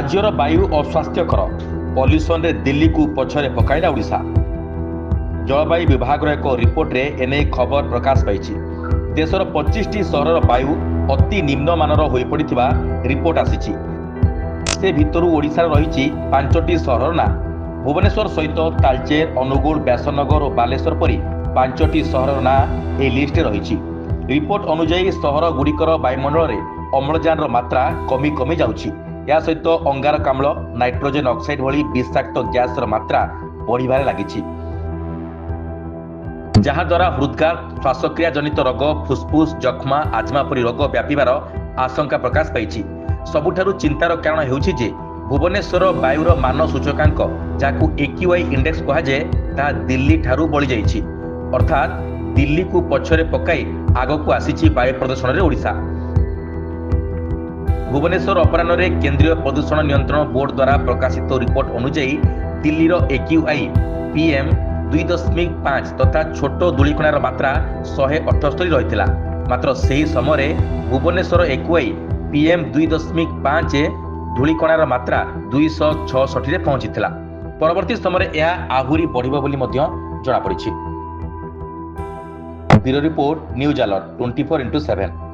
राज्यर वायु अस्वास्थ्यकर पल्यूशन रे दिल्ली को पछरे पकाइला ओडिशा। जलवायु विभाग एक रिपोर्ट रे एने खबर प्रकाश पाई। देशर 25टी सहर वायु अति निम्न मानर होई पड़िथिबा रिपोर्ट आसीछि। से भितरु ओडिशा रही 5टी सहर ना भुवनेश्वर सहित तालचेर, अनुगुल, व्यासनगर और बालेश्वर परी 5टी सहर ना ए लिस्ट रही। रिपोर्ट अनुसार सहर गुड़िकर वायुमंडल में अम्लजान मात्रा कमी कमी जाउछि। या सहित अंगारकाम्ल, नाइट्रोजेन ऑक्साइड भली विषाक्त गैस मात्रा बढ़िबारे लागिछि, जहा द्वारा हृदघात, श्वासक्रिया जनित रोग, फुसफुस, जख्मा, आजमा परी रोग व्यापिबार आशंका प्रकाश पाइछि। सबुठारु चिंतार कारण हेउछि जे भुवनेश्वर वायुर मान सूचकांक जाकु एक्यूआई इंडेक्स कहा जाए ता दिल्ली ठारू बढ़ी जाइछि। अर्थात दिल्ली को पछरे पकाई आगकु आसीछि वायु प्रदूषण रे ओडिशा। भुवनेश्वर अपराह्न रे केंद्रीय प्रदूषण नियंत्रण बोर्ड द्वारा प्रकाशित रिपोर्ट अनुसार दिल्लीर एक्यूआई पीएम 2.5 तथा छोट धूलिकणार मात्रा 178 रही। मात्र सही समय भुवनेश्वर एक्यूआई पीएम 2.5 धूलिकणार मात्रा 266 रे पहुंचीथिला। परवर्ती समय यह आहुरी बढ़िबो बोली मध्य जणा पड़िछि। Bureau report, news alert 24x7।